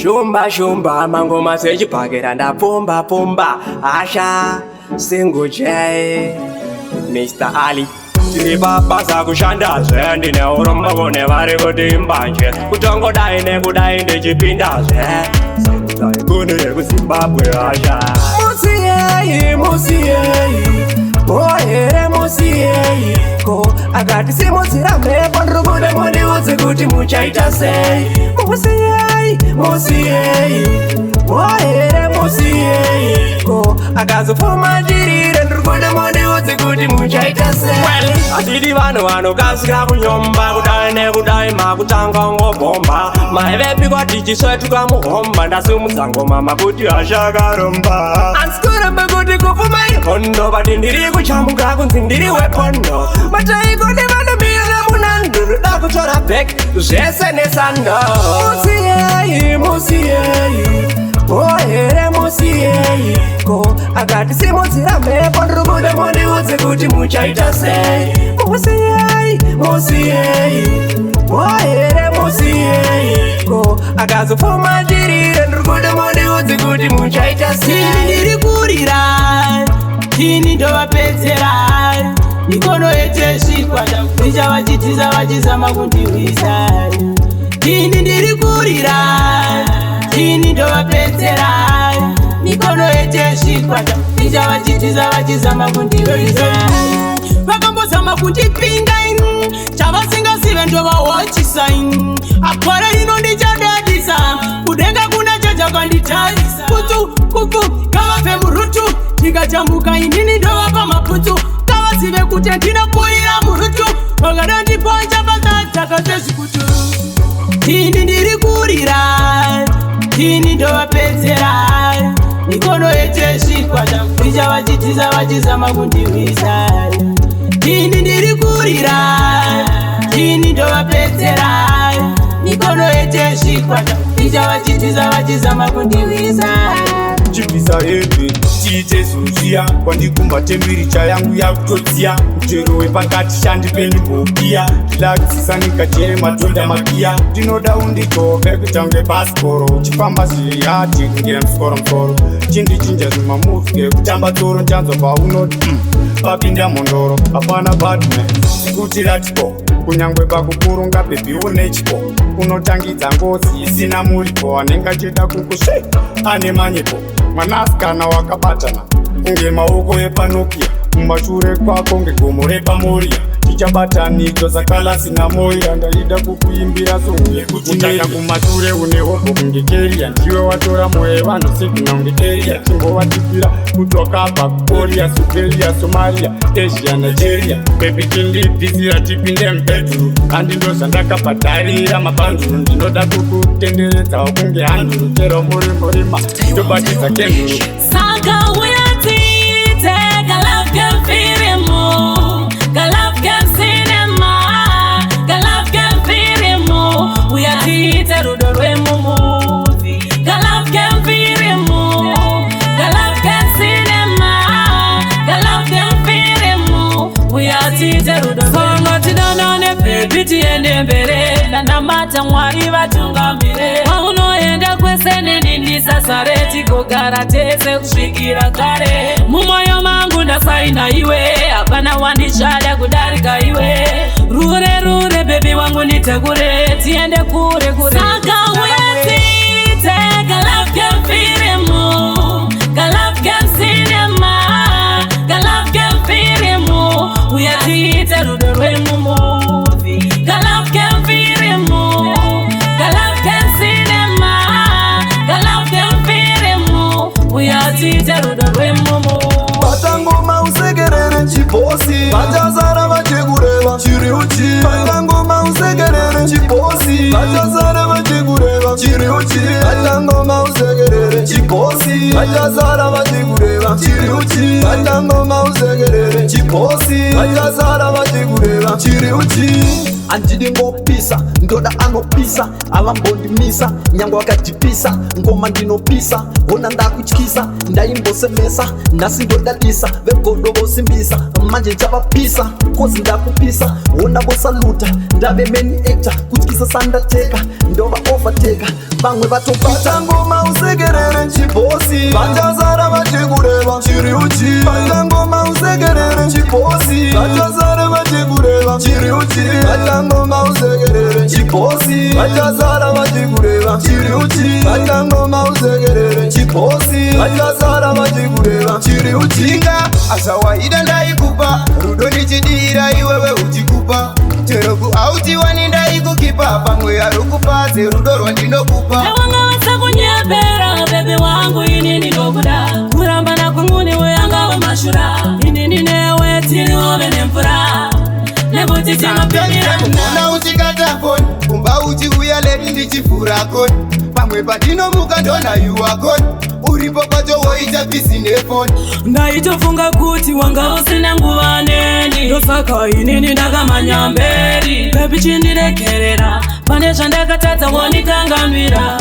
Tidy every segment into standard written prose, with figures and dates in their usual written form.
Shumba shumba mangoma sechipakira ndapfumba pfumba asha single J Mr. Ali tiri pabasa kushandazve ndine urombo kune vari kutimbanje kutongodai nekudai ndichipindazve sekudai kune yekuZimbabwe asha musiyei ohere musiyei ko akati simutsira mhepo ndikude mundiudze kuti muchaita sei musiyei ohere musiyei ko akazopfuma ndirire ndikude mundiudze kuti muchaita sei atidi vanhu vanokasika kunyomba kudai nekudai makutanga ngobhomba maivepi kwati chisvetuka muhomba ndasimudza ngoma makuti ashakaromba ansikuramba kuti kufuma ihondo vati ndiri kuchamuka kunzi ndiri wepondo mataikode vanomira munando ndoda kutora bhek zvese nesando musiyei ohere musiyei ko akati simutsira mhepo ndikude mundiudze kuti muchaita sei musiyei ohere musiyei ko akazopfuma ndirire ndikude mundiudze kuti muchaita sei ndiri kurira ini ndovapedzera mikono yete zvikwata kuita vachitiza vachizama kundiwisa ini ndiri kurira ini ndovapedzera mikono yete zvikwata kuita vachitiza vachizama kundiwisa vakambozama kundipinga chavasingasive ndovawachisa apara ino ndichadadisa kudenga kuna chachakanditarisa kutu kavape murutu ndikachambuka inini ndovapa maputu kavazive kuti ndinokurira murutu vakada ndiponja pasataka zvezvikutu ini ndiri kurira ini ndovapedzera mikono yete zvikwata kuita vachitiza vachizama kundiwisa ini ndiri kurira ini ndovapedzera mikono yete zvikwata kuita vachitiza vachizama kundiwisa chipisa hebe tiite zuzviya kwandikumba tembiricha yangu yakutodziya mutero wepakati chandipendibhokiya ndilakisisa nikajere madhodha makiya ndinoda unditope kutange bhasikoro uchifamba zvihati kungira musoro chindichinja zvimamuvye kutamba tsoro nchanzwa paunoti papinda mondoro hapana badman sikuti ratipo kunyangwe pakukurunga bhebhi unechpo unotangidza ngozi isina muripo anenge achida kukusve ane manyepo mwanasikana wakabatana kunge maoko epanokia mumashure kwako ngegomo repamoria tichabatanidzo sakalasina moya ndaida kukuimbira songu yekutitaka kumashure une hopo kunge keria ndiwe watora moyo yevanhu sigina kunge eria tingovatipira kutokabva kukoria superia somaria asia nigeria bebi tindibvisira tipinde mubedhuru andindozvandakabhadharira mabhanduru ndinoda kukutenderedzawo kunge handuru chero muri murima tobatidza kenduru saka uyatite galavke mfirimo galavke msinema galavke mfirimo uyatite rudo rwemumuvi galavke mfirimo galavke msinema galavke mfirimo uyatite rudo songo tidanane bebi tiende mbere ndanamata mwari vatungamire waunoenda kwese nendindisasare tigogara tese kusvikira kare mumoyo mangu ndasaina iwe hapana wandichada kudarika iwe rure bebi wangu nitekure tiende kure saka uyatite galavke mfirimo galavke msinema galavke mfirimo uyatite rudo rwemumuvi galavke mfirimo galavke msinema galavke mfirimo uyatite rudo rwemumu batangoma usegerere chiposi vachazara vachekureva chiri uchi batangoma usegerere chiposi vachazara vachekureva chiri uchi batangoma usegerere chiposi vachazara vachekureva chiri uchi batangoma usegerere chiposi vachazara vachekureva chiri uchi andidi ngopisa ndoda anopisa avambondimisa nyange wakajipisa ngoma ndinopisa ona ndakutyisa ndaimbosemesa nhasi ndodadisa vegodo vosimbisa manje chavapisa kozi ndakupisa ona vosaluta ndave meni actor kutyisa sandateka ndova overteka vamwe vatopata ngoma usekerere chibosi vachazara vachikureva chiri uchi bata ngoma usekerere chibosi vachazara vachikureva chiri uchi bata ngoma usekerere chibosi vachazara vachikureva chiri uchi bata ngoma usekerere chibosi vachazara vachikureva chiri uchinga asawaida ndaikupa rudo nichidira iwewe uchikupa cheroku autiwani ndaikukipa pamwe yarukupadze rudo rwandinokupa Ewangawasa kunyepera bebe wangu ini nikokuda kuramba na kunguni weyanga wa mashura ini ninewe tini ove nemfura nebuti tinopinirana mona uchikata koni kumba uchi uya ledi ndichifura koni pamwe patinomuka ndona yuwa koni uripo pacho woita bisi nefoni ndaitofunga kuti wanga usina nguva neni ndosaka inini ndakamanya mberi bebi chindirekerera pane zvandakatadza wanikanganwira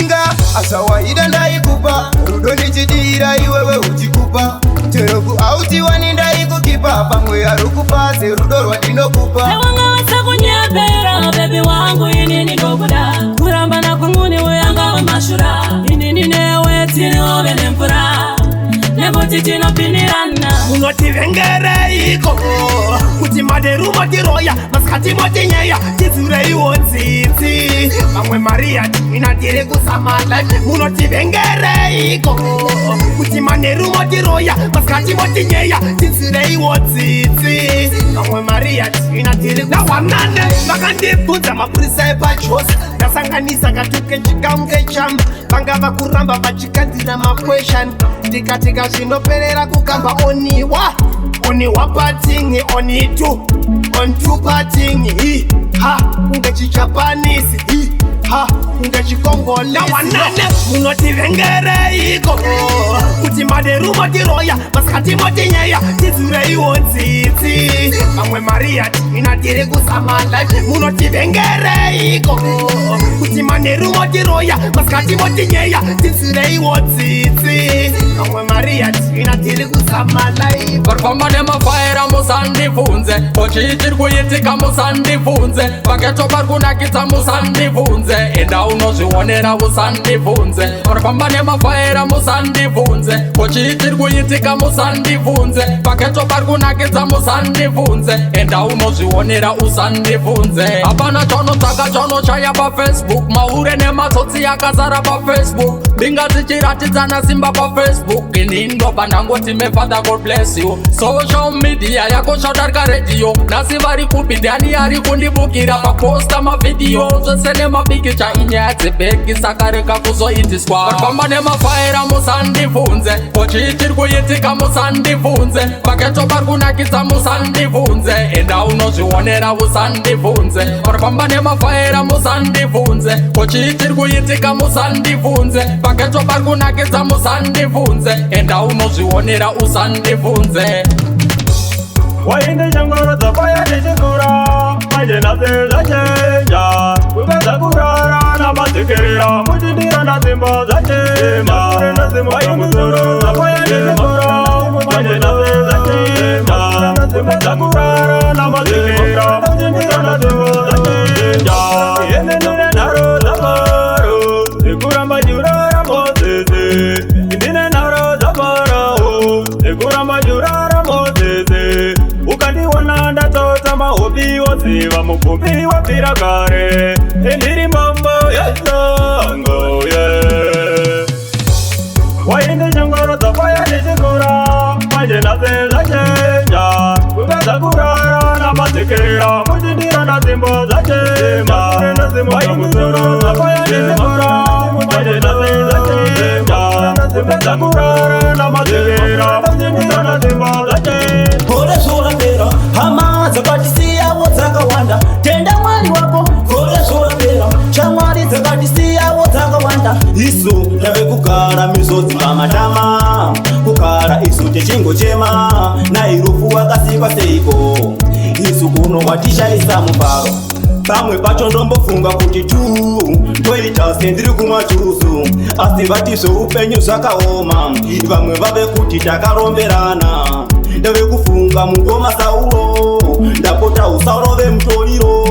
inga asawaida ndaikupa rudo nichidira iwewe uchikupa cheroku autiwani ndaikukipa pamwe yarukupadze rudo rwandinokupa ewangawasa kunyepera bebi wangu ini nikokuda kuramba na kunguni weyanga wa mashura ini ninewe tini ove nemfura nebuti tinopinirana unotivengereiko kuti maderu motiroya masikati motinyeya tizureiwo tsitsi vamwe mariya timina tiri kusamala munotivengereiko kuti maderu motiroya masikati motinyeya tizureiwo tsitsi vamwe mariya timina tiri nawanane vakandibvunza mapurisa epajosi ndasanganisa katuke chikamu kechamba vanga vakuramba vachikadzira makweshani tikatika zvinoperera kukamba oniwa patingi onitu ontu patingi hi ha unge chichapanisi hi ha unge chikongolesi nawanane munotivengereiko kuti maderu motiroya masikati motinyeya tizureiwo tsitsi vamwe mariya timina tiri kusamala munotivengereiko kuti maderu motiroya masikati motinyeya tizureiwo tsitsi vamwe mariya timina tiri kusamala varifamba nemafaira musandibvunze kochiitiri kuitika musandibvunze paketo pari kunakidza musandibvunze enda unozvionera usandibvunze varifamba nemafaira musandibvunze kochiitiri kuitika musandibvunze paketo pari kunakidza musandibvunze enda unozvionera usandibvunze hapana chaunotsvaka chaunoshaya pafacebook maure nematsotsi akazara pafacebook ndinga dzichiratidzana simba pafacebook ini ndobva ndangoti mefather god bless you social media yakoshatarika radio nhasi vari kupi ndiani ari kundibukira paposta mavhidiyo zvese nemapikicha inyaya dzebheki saka reka kuzoitiswa varifamba nemafaira musandibvunze kochiitiri kuitika musandibvunze paketo pari kunakidza musandibvunze enda unozvionera usandibvunze varifamba nemafaira musandibvunze kochiitiri kuitika musandibvunze paketo pari kunakidza musandibvunze enda unozvionera usandibvunze wainde shangoro dzapaya tichikura manje nhasi zvachenja kupedza kurara namadzikerera muchindira ndadzimba zvachema wainde shangoro dzapaya tichikura manje nhasi zvachenja kupedza kurara namadzikerera muchindira ndadzimba zvachenja yenenune nharo dzamaro dzikuramba jurara mozeze indine nharo dzamarao dzikuramba jurara mozeze ukandiona ndatota mahobi woziva mupfumi wabvira kare endiri mambo yesango wainde shongoro dzapaya tichikura manje nhasi zvachenja kupedza kurara namadzikerera muchindira ndadzimba zvachema wainde shongoro dzapaya tichikura manje nhasi zvachenja kupedza kurara namadzikerera muchindira ndadzimba zvachema gore zvorapera hama dzakatisiyawo dzakawanda tenda mwari wako gore zvorapera shamwari dzakatisiyawo dzakawanda isu tave kugara mizodzi pamatama kugara isu techingochema nairufu wakasikwa seiko isu kuno watishaisa mufaro pamwe pacho ndombofunga kuti tu ndoita sendiri kumatusu asi vatiso upenyu zvakaoma vamwe vave kuti takaromberana ndave kufunga mungoma saulo ndapota usarove mutoriro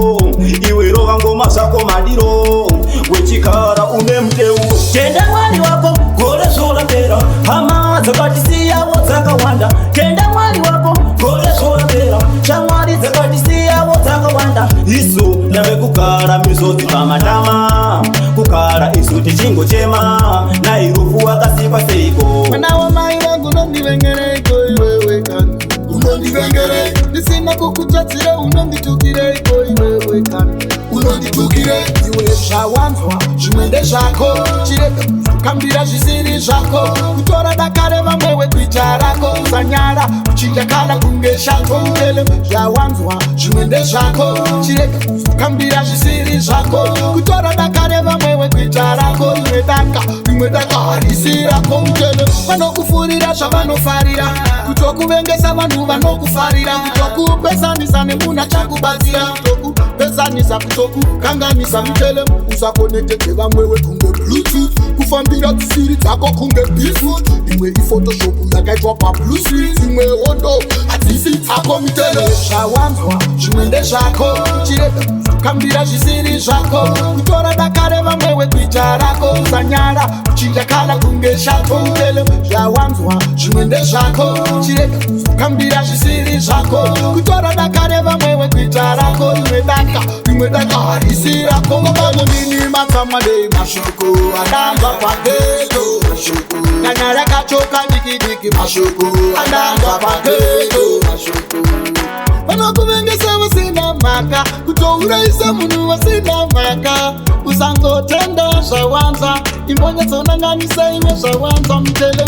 iwe rova ngoma zvako madiro wechikara une muteu tenda mwari wako gore zvorapera hama dzakatisiyawo dzakawanda tenda mwari wako gore zvorapera shamwari dzakatisiyawo dzakawanda isu ndave kugara mizodzi pamatama kugara isu tichingochema nairufu wakasikwa seiko mwana wamai vangu unondivengereiko iwewe kani unondivengerei ndisina kukutsvatsira unonditukireiko iwewe kani unonditukire iwe zvawanzwa zvimwe ndezvako chirega kambira zvisiri zvako kutora dakare vamwewe kuita rako usanyara uchinja kana kunge shako mutele zvawanzwa zvimwe ndezvako chirega kambira zvisiri zvako kutora dakare vamwewe kuita rako rimwe daka harisi rako mutele vanokufurira zvavanofarira kutokuvengesa vanhu vanokufarira kutokupezanisa nemuna chakubatsira kutokupezanisa kutokukanganisa mutele usakonetedze vamwewe kunge bluetooth kufambira dzisiri dzako kunge bfoot imwe iphotoshopu yakaitwa pabluescreen imwe hondo hadzisi dzako mutele zvawanzwa zvimwe ndezvako chirega kambira zvisiri zvako kutora dakare vamwewe kuita rako usanyara uchinja kana kunge shako mutele zvawanzwa zvimwe ndezvako chirega kambira zvisiri zvako kutora dakare vamwewe kuita rako rimwe daka harisi rako ngomamundini matsamadei mashoko adamba pageto mashoko kana rakachoka dikidiki mashoko adamba pageto mashoko vanokuvengesa vasina mhaka kutouraisa munhu vasina mhaka usangotenda zvawanza imbonyatsonanganisa imwe zvawanza mutele